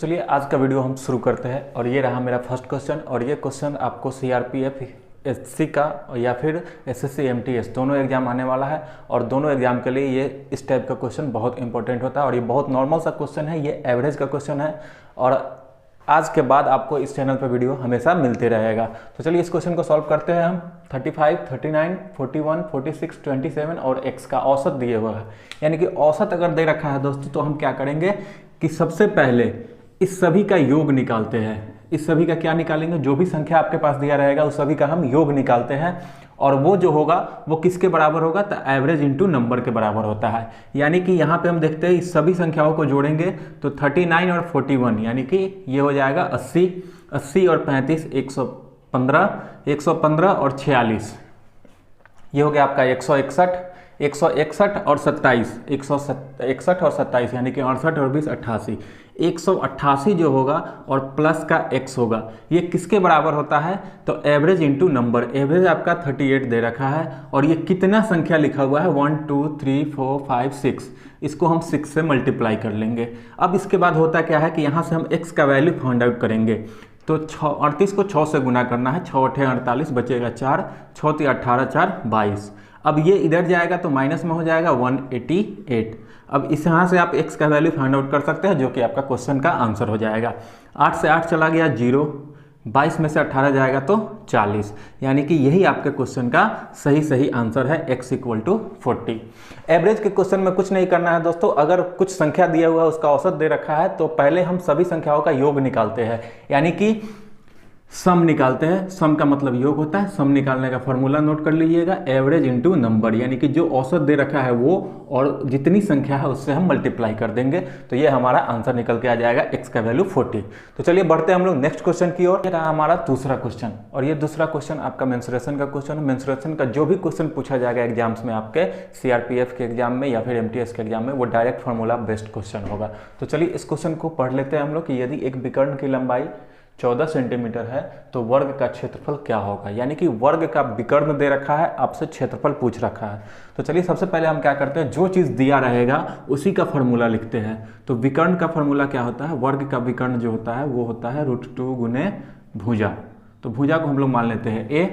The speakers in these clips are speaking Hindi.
चलिए आज का वीडियो हम शुरू करते हैं और ये रहा मेरा फर्स्ट क्वेश्चन। और ये क्वेश्चन आपको सीआरपीएफ एससी का या फिर एसएससी एमटीएस दोनों एग्जाम आने वाला है और दोनों एग्जाम के लिए ये इस टाइप का क्वेश्चन बहुत इंपॉर्टेंट होता है और ये बहुत नॉर्मल सा क्वेश्चन है, ये एवरेज का क्वेश्चन है और आज के बाद आपको इस चैनल पर वीडियो हमेशा मिलते रहेगा। तो चलिए इस क्वेश्चन को सॉल्व करते हैं हम। 35, 39, 41, 46, 27 और x का औसत दिए हुआ है, यानी कि औसत अगर दे रखा है दोस्तों तो हम क्या करेंगे कि सबसे पहले इस सभी का योग निकालते हैं। इस सभी का क्या निकालेंगे, जो भी संख्या आपके पास दिया रहेगा उस सभी का हम योग निकालते हैं और वो जो होगा वो किसके बराबर होगा, तो एवरेज इंटू नंबर के बराबर होता है। यानी कि यहाँ पे हम देखते हैं इस सभी संख्याओं को जोड़ेंगे तो 39 और 41 यानी कि ये हो जाएगा 80, 80 और 35 115, 115 और 46 ये हो गया आपका 161, 161 और 27 161 और 27 यानी कि 68 और 20 88, 188 जो होगा और प्लस का x होगा, ये किसके बराबर होता है, तो एवरेज इंटू नंबर। एवरेज आपका 38 दे रखा है और ये कितना संख्या लिखा हुआ है 1 2 3 4 5 6, इसको हम 6 से मल्टीप्लाई कर लेंगे। अब इसके बाद होता क्या है कि यहाँ से हम x का वैल्यू फाइंड आउट करेंगे। तो 38 को 6 से गुना करना है, 6 8 48 बचेगा 4, 6 3 18 4 22। अब ये इधर जाएगा तो माइनस में हो जाएगा 188। अब इस यहाँ से आप x का वैल्यू फाइंड आउट कर सकते हैं जो कि आपका क्वेश्चन का आंसर हो जाएगा। 8 से 8 चला गया 0, 22 में से 18 जाएगा तो 40, यानी कि यही आपके क्वेश्चन का सही आंसर है x = 40। एवरेज के क्वेश्चन में कुछ नहीं करना है दोस्तों, अगर कुछ संख्या दिया हुआ है उसका औसत दे रखा है तो पहले हम सभी संख्याओं का योग निकालते हैं, यानी कि सम निकालते हैं। सम का मतलब योग होता है। सम निकालने का फॉर्मूला नोट कर लीजिएगा, एवरेज इंटू नंबर, यानी कि जो औसत दे रखा है वो और जितनी संख्या है उससे हम मल्टीप्लाई कर देंगे तो ये हमारा आंसर निकल के आ जाएगा x का वैल्यू 40। तो चलिए बढ़ते हैं हम लोग नेक्स्ट क्वेश्चन की ओर। ये रहा हमारा दूसरा क्वेश्चन और ये दूसरा क्वेश्चन आपका मेंसुरेशन का क्वेश्चन है। मेंसुरेशन का जो भी क्वेश्चन पूछा जाएगा एग्जाम्स में आपके सीआरपीएफ के एग्जाम में या फिर एमटीएस के एग्जाम में, वो डायरेक्ट फॉर्मूला बेस्ड क्वेश्चन होगा। तो चलिए इस क्वेश्चन को पढ़ लेते हैं हम लोग कि यदि एक विकर्ण की लंबाई 14 सेंटीमीटर है तो वर्ग का क्षेत्रफल क्या होगा। यानी कि वर्ग का विकर्ण दे रखा है, आपसे क्षेत्रफल पूछ रखा है। तो चलिए सबसे पहले हम क्या करते हैं, जो चीज़ दिया रहेगा उसी का फॉर्मूला लिखते हैं। तो विकर्ण का फॉर्मूला क्या होता है, वर्ग का विकर्ण जो होता है वो होता है √2 गुने भुजा। तो भुजा को हम लोग मान लेते हैं a।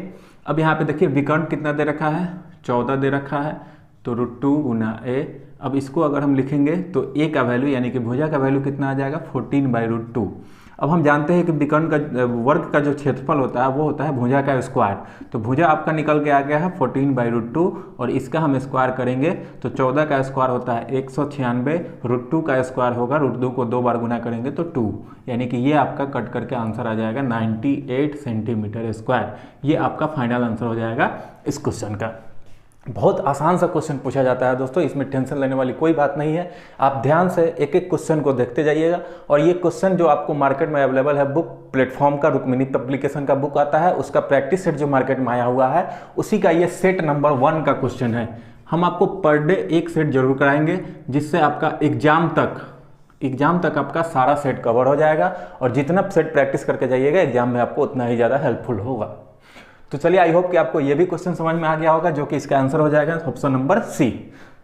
अब यहाँ पे देखिए विकर्ण कितना दे रखा है, 14 दे रखा है, तो √2 गुना a। अब इसको अगर हम लिखेंगे तो a का वैल्यू यानी कि भुजा का वैल्यू कितना आ जाएगा 14/√2। अब हम जानते हैं कि विकर्ण का वर्ग का जो क्षेत्रफल होता है वो होता है भुजा का स्क्वायर। तो भुजा आपका निकल के आ गया है 14/√2 और इसका हम स्क्वायर करेंगे तो 14 का स्क्वायर होता है 196, √2 का स्क्वायर होगा, √2 को 2 बार गुना करेंगे तो 2, यानी कि ये आपका कट करके आंसर आ जाएगा 98 सेंटीमीटर स्क्वायर। ये आपका फाइनल आंसर हो जाएगा इस क्वेश्चन का। बहुत आसान सा क्वेश्चन पूछा जाता है दोस्तों, इसमें टेंशन लेने वाली कोई बात नहीं है। आप ध्यान से एक एक क्वेश्चन को देखते जाइएगा और ये क्वेश्चन जो आपको मार्केट में अवेलेबल है बुक प्लेटफॉर्म का, रुक्मिणी पब्लिकेशन का बुक आता है, उसका प्रैक्टिस सेट जो मार्केट में आया हुआ है उसी का ये सेट नंबर 1 का क्वेश्चन है। हम आपको पर डे एक सेट जरूर कराएंगे जिससे आपका एग्जाम तक आपका सारा सेट कवर हो जाएगा और जितना सेट प्रैक्टिस करके जाइएगा एग्जाम में आपको उतना ही ज़्यादा हेल्पफुल होगा। तो चलिए आई होप कि आपको ये भी क्वेश्चन समझ में आ गया होगा जो कि इसका आंसर हो जाएगा ऑप्शन नंबर सी।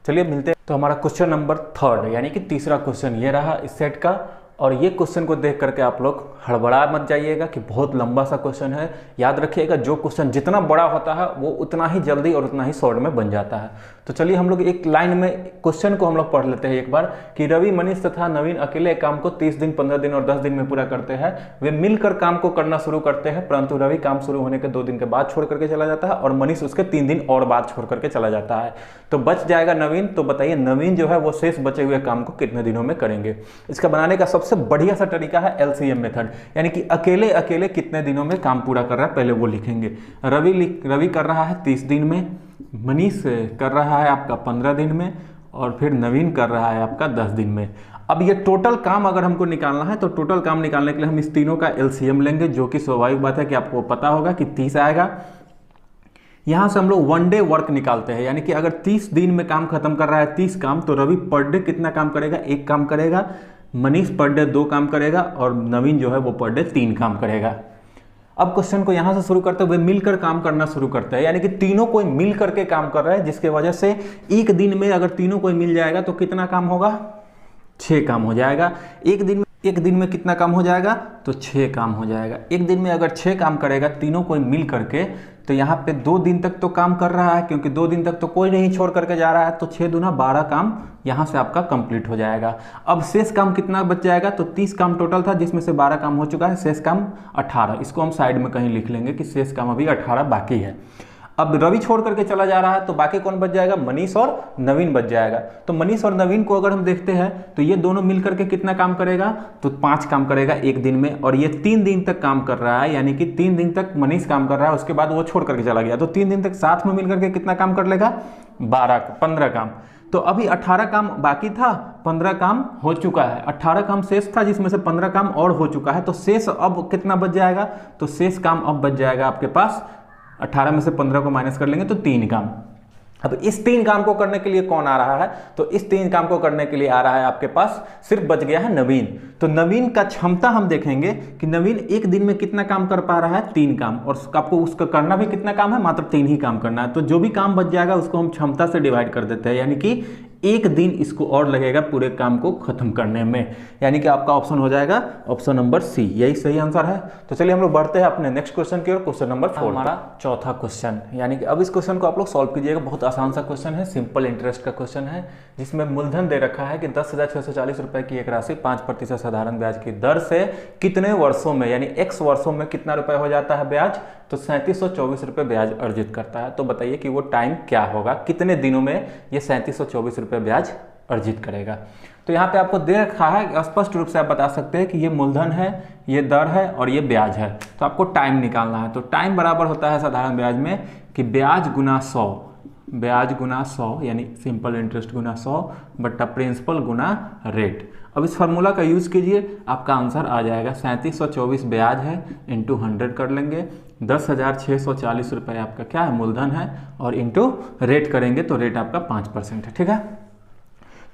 चलिए मिलते हैं। तो हमारा क्वेश्चन नंबर 3 यानी कि तीसरा क्वेश्चन ये रहा इस सेट का और ये क्वेश्चन को देख करके आप लोग हड़बड़ा मत जाइएगा कि बहुत लंबा सा क्वेश्चन है। याद रखिएगा जो क्वेश्चन जितना बड़ा होता है वो उतना ही जल्दी और उतना ही शॉर्ट में बन जाता है। तो चलिए हम लोग एक लाइन में क्वेश्चन को हम लोग पढ़ लेते हैं एक बार कि रवि, मनीष तथा नवीन अकेले काम को 30 दिन, 15 दिन और 10 दिन में पूरा करते हैं। वे मिलकर काम को करना शुरू करते हैं परंतु रवि काम शुरू होने के 2 दिन के बाद छोड़ करके चला जाता है और मनीष उसके 3 दिन और बाद छोड़ करके चला जाता है। तो बच जाएगा नवीन। तो बताइए नवीन जो है वो शेष बचे हुए काम को कितने दिनों में करेंगे। इसका बनाने का सबसे बढ़िया सा तरीका है LCM मेथड, यानी कि अकेले अकेले कितने दिनों में काम पूरा कर रहा है पहले वो लिखेंगे। रवि कर रहा है 30 दिन में, मनीष कर रहा है आपका 15 दिन में और फिर नवीन कर रहा है आपका 10 दिन में। अब ये टोटल काम अगर हमको निकालना है तो टोटल काम निकालने के लिए हम इस तीनों का LCM लेंगे, जो कि स्वाभाविक बात है कि आपको पता होगा कि 30 आएगा। यहाँ से हम लोग 1 डे वर्क निकालते हैं, यानी कि अगर 30 दिन में काम खत्म कर रहा है 30 काम, तो रवि पर डे कितना काम करेगा, 1 काम करेगा। मनीष पर डे 2 काम करेगा और नवीन जो है वो पर डे 3 काम करेगा। अब क्वेश्चन को यहाँ से शुरू करते हुए मिलकर काम करना शुरू करते हैं, यानी कि तीनों कोई मिल करके काम कर रहे हैं, जिसके वजह से एक दिन में अगर तीनों कोई मिल जाएगा तो कितना काम होगा, 6 काम हो जाएगा। एक दिन में कितना काम हो जाएगा, तो 6 काम हो जाएगा। एक दिन में अगर 6 काम करेगा तीनों कोई मिल करके, तो यहाँ पे 2 दिन तक तो काम कर रहा है, क्योंकि 2 दिन तक तो कोई नहीं छोड़ करके जा रहा है, तो 6 दूना 12 काम यहाँ से आपका कंप्लीट हो जाएगा। अब शेष काम कितना बच जाएगा, तो 30 काम टोटल था, जिसमें से 12 काम हो चुका है, शेष काम 18। इसको हम साइड में कहीं लिख लेंगे कि शेष काम अभी 18 बाकी है। अब रवि छोड़ करके चला जा रहा है, तो बाकी कौन बच जाएगा, मनीष और नवीन बच जाएगा। तो मनीष और नवीन को अगर हम देखते हैं तो ये दोनों मिल करके कितना काम करेगा, तो 5 काम करेगा एक दिन में, और ये 3 दिन तक काम कर रहा है, यानी कि 3 दिन तक मनीष काम कर रहा है, उसके बाद वो छोड़ करके चला गया, तो 3 दिन तक साथ में मिल करके कितना काम कर लेगा, 15 काम। तो अभी 18 काम बाकी था, 15 काम हो चुका है, 18 काम शेष था, जिसमें से 15 काम और हो चुका है। तो शेष अब कितना बच जाएगा, तो शेष काम अब बच जाएगा आपके पास, 18 में से 15 को माइनस कर लेंगे तो 3 काम। अब इस 3 काम को करने के लिए कौन आ रहा है, तो इस 3 काम को करने के लिए आ रहा है आपके पास, सिर्फ बच गया है नवीन। तो नवीन का क्षमता हम देखेंगे कि नवीन एक दिन में कितना काम कर पा रहा है, 3 काम, और आपको उसका करना भी कितना काम है, मात्र 3 ही काम करना है। तो जो भी काम बच जाएगा उसको हम क्षमता से डिवाइड कर देते हैं, यानी कि एक दिन इसको और लगेगा पूरे काम को खत्म करने में, यानी कि आपका ऑप्शन हो जाएगा ऑप्शन नंबर सी, यही सही आंसर है। तो चलिए हम लोग बढ़ते हैं अपने नेक्स्ट क्वेश्चन की ओर, क्वेश्चन नंबर 4, हमारा चौथा क्वेश्चन। यानी कि अब इस क्वेश्चन को आप लोग सॉल्व कीजिएगा, बहुत आसान सा क्वेश्चन है, सिंपल इंटरेस्ट का क्वेश्चन है, जिसमें मूलधन दे रखा है कि 10,640 रुपए की एक राशि 5% साधारण ब्याज की दर से कितने वर्षों में, यानी x वर्षों में कितना रुपए हो जाता है ब्याज, तो 3724 रुपए ब्याज अर्जित करता है। तो बताइए कि वो टाइम क्या होगा, कितने दिनों में ये 3724 रुपए ब्याज अर्जित करेगा। तो यहाँ पे आपको दे रखा है, स्पष्ट रूप से आप बता सकते हैं कि ये मूलधन है, ये दर है और ये ब्याज है। तो आपको टाइम निकालना है। तो टाइम बराबर होता है साधारण ब्याज में कि ब्याज गुना 100, ब्याज गुना 100, यानी सिंपल इंटरेस्ट गुना 100 बट्टा प्रिंसिपल गुना रेट। अब इस फार्मूला का यूज कीजिए, आपका आंसर आ जाएगा 3724 ब्याज है इंटू 100 कर लेंगे, 10,640 रुपये आपका क्या है, मूलधन है, और इंटू रेट करेंगे तो रेट आपका 5% है। ठीक है,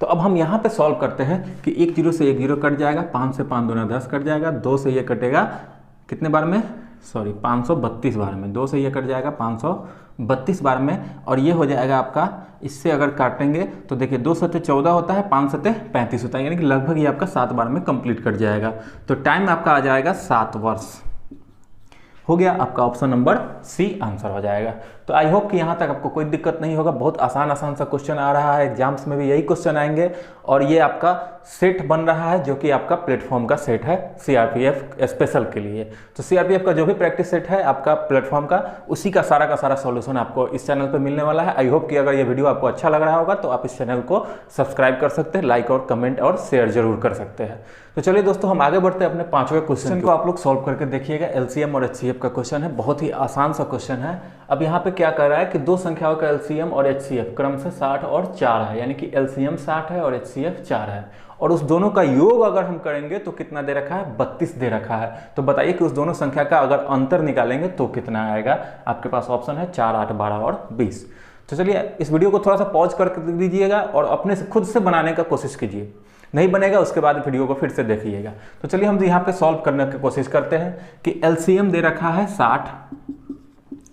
तो अब हम यहाँ पे सॉल्व करते हैं कि 1 0 से 1 0 कट जाएगा, 5 से 5 दूना 10 कट जाएगा, 2 से ये कटेगा कितने बार में, 532 बार में, 2 से ये कट जाएगा 532 बार में, और ये हो जाएगा आपका, इससे अगर काटेंगे तो देखिए 2 सत्ते 14 होता है, 5 सत्ते 35 होता है, यानी कि लगभग ये आपका 7 बार में कंप्लीट कट जाएगा। तो टाइम आपका आ जाएगा 7 वर्ष। हो गया, आपका ऑप्शन नंबर सी आंसर हो जाएगा। तो आई होप कि यहाँ तक आपको कोई दिक्कत नहीं होगा, बहुत आसान सा क्वेश्चन आ रहा है, एग्जाम्स में भी यही क्वेश्चन आएंगे, और ये आपका सेट बन रहा है जो कि आपका प्लेटफॉर्म का सेट है सीआरपीएफ स्पेशल के लिए। तो सीआरपीएफ का जो भी प्रैक्टिस सेट है आपका प्लेटफॉर्म का, उसी का सारा सॉल्यूशन आपको इस चैनल पर मिलने वाला है। आई होप कि अगर ये वीडियो आपको अच्छा लग रहा होगा तो आप इस चैनल को सब्सक्राइब कर सकते हैं, लाइक और कमेंट और शेयर जरूर कर सकते हैं। तो चलिए दोस्तों, हम आगे बढ़ते हैं अपने 5वें क्वेश्चन को। आप लोग सॉल्व करके देखिएगा, एलसीएम और एचसीएफ का क्वेश्चन है, बहुत ही आसान सा क्वेश्चन है। अब यहाँ पे क्या कर रहा है कि 2 संख्याओं का एलसीएम और एचसीएफ क्रम से 60 और 4 है, यानी कि एलसीएम 60 है और एचसीएफ 4 है, और उस दोनों का योग अगर हम करेंगे तो कितना दे रखा है, 32 दे रखा है। तो बताइए कि उस दोनों संख्या का अगर अंतर निकालेंगे तो कितना आएगा। आपके पास ऑप्शन है 4, 8, 12 और 20। तो चलिए इस वीडियो को थोड़ा सा पॉज कर दीजिएगा और अपने से खुद से बनाने का कोशिश कीजिए, नहीं बनेगा उसके बाद वीडियो को फिर से देखिएगा। तो चलिए हम यहाँ पे सॉल्व करने की कोशिश करते हैं कि एलसीएम दे रखा है 60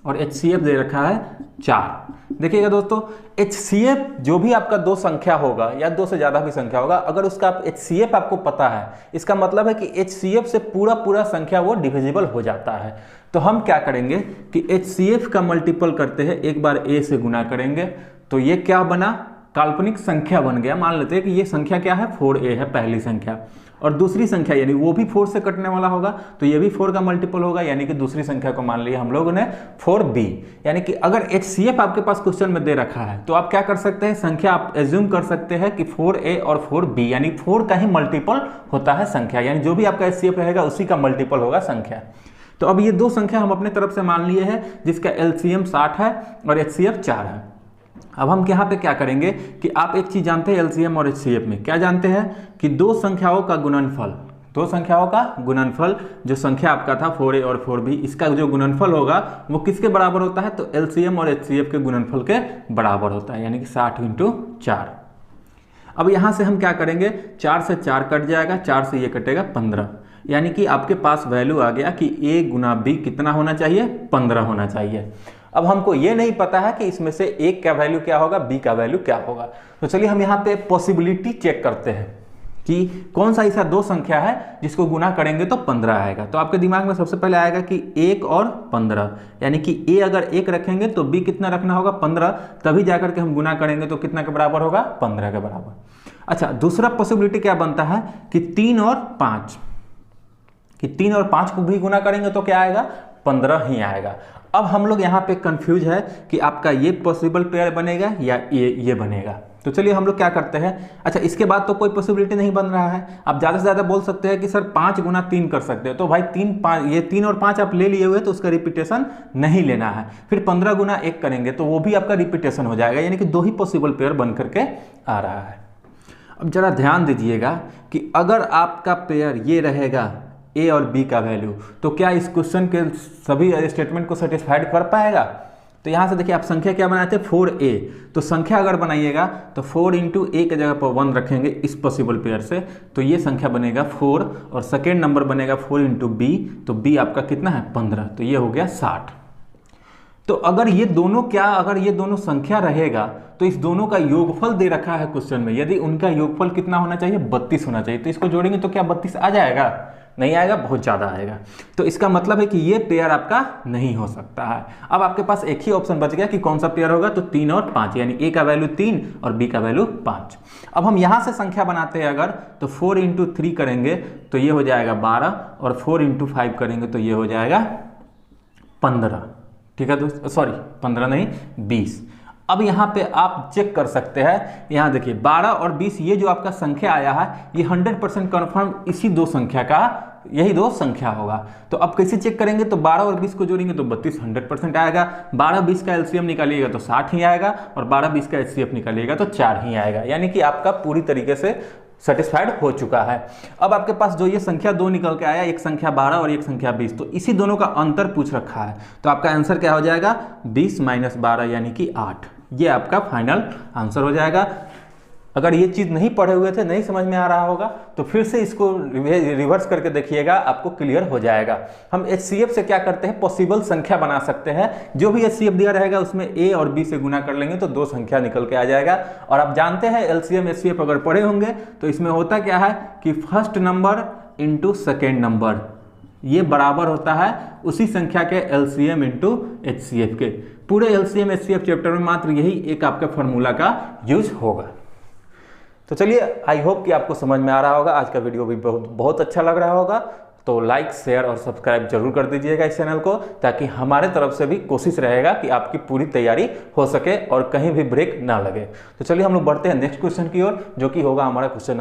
और एचसीएफ दे रखा है 4। देखिएगा दोस्तों, एचसीएफ जो भी आपका 2 संख्या होगा या 2 से ज्यादा भी संख्या होगा, अगर उसका एचसीएफ आपको पता है, इसका मतलब है कि एचसीएफ से पूरा संख्या वो डिविजिबल हो जाता है। तो हम क्या करेंगे कि एचसीएफ का मल्टीपल करते हैं, एक बार ए से गुना करेंगे, तो ये क्या बना, काल्पनिक संख्या बन गया। मान लेते हैं कि ये संख्या क्या है, 4a है पहली संख्या, और दूसरी संख्या यानी वो भी 4 से कटने वाला होगा, तो ये भी 4 का मल्टीपल होगा, यानी कि दूसरी संख्या को मान लिया हम लोगों ने 4b। यानी कि अगर एचसीएफ आपके पास क्वेश्चन में दे रखा है तो आप क्या कर सकते हैं, संख्या आप एज्यूम कर सकते हैं कि 4a और 4b, यानी 4 का ही मल्टीपल होता है संख्या, यानी जो भी आपका एचसीएफ रहेगा उसी का मल्टीपल होगा संख्या। तो अब ये 2 संख्या हम अपने तरफ से मान लिए हैं, जिसका एलसीएम 60 है और एचसीएफ 4 है। अब हम यहाँ पे क्या करेंगे कि आप एक चीज जानते हैं एलसीएम और एचसीएफ में, क्या जानते हैं कि 2 संख्याओं का गुणनफल, 2 संख्याओं का गुणनफल, जो संख्या आपका था 4a और 4b, इसका जो गुणनफल होगा वो किसके बराबर होता है, तो एलसीएम और एचसीएफ के गुणनफल के बराबर होता है, यानी कि 60 × 4। अब यहाँ से हम क्या करेंगे, 4 से 4 कट जाएगा, 4 से ये कटेगा 15, यानी कि आपके पास वैल्यू आ गया कि a गुना b कितना होना चाहिए, 15 होना चाहिए। अब हमको ये नहीं पता है कि इसमें से a का वैल्यू क्या होगा, b का वैल्यू क्या होगा। तो चलिए हम यहाँ पे पॉसिबिलिटी चेक करते हैं कि कौन सा ऐसा दो संख्या है जिसको गुना करेंगे तो 15 आएगा। तो आपके दिमाग में सबसे पहले आएगा कि 1 और 15, यानी कि a अगर 1 रखेंगे तो b कितना रखना होगा 15, तभी जाकर के हम गुना करेंगे तो कितना के बराबर होगा 15 के बराबर। अच्छा, दूसरा पॉसिबिलिटी क्या बनता है कि 3 और 5, कि 3 और 5 को भी गुना करेंगे तो क्या आएगा 15 ही आएगा। अब हम लोग यहाँ पे कंफ्यूज है कि आपका ये पॉसिबल पेयर बनेगा या ये बनेगा। तो चलिए हम लोग क्या करते हैं। अच्छा, इसके बाद तो कोई पॉसिबिलिटी नहीं बन रहा है। आप ज़्यादा से ज़्यादा बोल सकते हैं कि सर 5 गुना 3 कर सकते हैं, तो भाई 3 5 ये 3 और 5 आप ले लिए हुए तो उसका रिपीटेशन नहीं लेना है। फिर 15 गुना 1 करेंगे तो वो भी आपका रिपीटेशन हो जाएगा, यानी कि 2 ही पॉसिबल पेयर बन करके आ रहा है। अब जरा ध्यान दीजिएगा कि अगर आपका पेयर ये रहेगा ए और बी का वैल्यू, तो क्या इस क्वेश्चन के सभी स्टेटमेंट को सेटिस्फाइड कर पाएगा। तो यहाँ से देखिए आप संख्या क्या बनाते हैं 4a, तो संख्या अगर बनाइएगा तो 4 इंटू ए के जगह पर 1 रखेंगे इस पॉसिबल पेयर से, तो ये संख्या बनेगा 4, और सेकेंड नंबर बनेगा 4 इंटू बी, तो बी आपका कितना है 15, तो ये हो गया 60। तो अगर ये दोनों संख्या रहेगा तो इस दोनों का योगफल दे रखा है क्वेश्चन में, यदि उनका योगफल कितना होना चाहिए 32 होना चाहिए, तो इसको जोड़ेंगे तो क्या 32 आ जाएगा, नहीं आएगा, बहुत ज़्यादा आएगा। तो इसका मतलब है कि ये पेयर आपका नहीं हो सकता है। अब आपके पास एक ही ऑप्शन बच गया कि कौन सा पेयर होगा, तो 3 और 5, यानी ए का वैल्यू 3 और बी का वैल्यू 5। अब हम यहाँ से संख्या बनाते हैं अगर, तो 4 इंटू 3 करेंगे तो ये हो जाएगा 12, और 4 इंटू 5 करेंगे तो ये हो जाएगा 15। ठीक है दोस्त, सॉरी 15 नहीं 20। अब यहाँ पे आप चेक कर सकते हैं, यहाँ देखिए 12 और 20 ये जो आपका संख्या आया है ये 100% कन्फर्म इसी दो संख्या का, यही दो संख्या होगा। तो अब कैसे चेक करेंगे, तो 12 और 20 को जोड़ेंगे तो 32 100% आएगा, 12-20 का एलसीएम निकालिएगा तो 60 ही आएगा, और 12-20 का एचसीएफ निकालिएगा तो 4 ही आएगा, यानी कि आपका पूरी तरीके से सेटिस्फाइड हो चुका है। अब आपके पास जो ये संख्या 2 निकल के आया, एक संख्या 12 और एक संख्या 20, तो इसी दोनों का अंतर पूछ रखा है, तो आपका आंसर क्या हो जाएगा 20 - 12 यानी कि 8। ये आपका फाइनल आंसर हो जाएगा। अगर ये चीज़ नहीं पढ़े हुए थे, नहीं समझ में आ रहा होगा, तो फिर से इसको रिवर्स करके देखिएगा, आपको क्लियर हो जाएगा। हम एचसीएफ से क्या करते हैं, पॉसिबल संख्या बना सकते हैं। जो भी एचसीएफ दिया रहेगा उसमें ए और बी से गुना कर लेंगे तो दो संख्या निकल के आ जाएगा। और आप जानते हैं एलसीएम एचसीएफ अगर पढ़े होंगे तो इसमें होता क्या है कि first number into second number, ये बराबर होता है उसी संख्या के एलसीएम इंटू एचसीएफ के। पूरे एलसीएम एचसीएफ चैप्टर में मात्र यही एक आपके फॉर्मूला का यूज होगा। तो चलिए, आई होप कि आपको समझ में आ रहा होगा। आज का वीडियो भी बहुत अच्छा लग रहा होगा, तो लाइक शेयर और सब्सक्राइब जरूर कर दीजिएगा इस चैनल को, ताकि हमारे तरफ से भी कोशिश रहेगा कि आपकी पूरी तैयारी हो सके और कहीं भी ब्रेक ना लगे। तो चलिए हम लोग बढ़ते हैं नेक्स्ट क्वेश्चन की ओर, जो कि होगा हमारा क्वेश्चन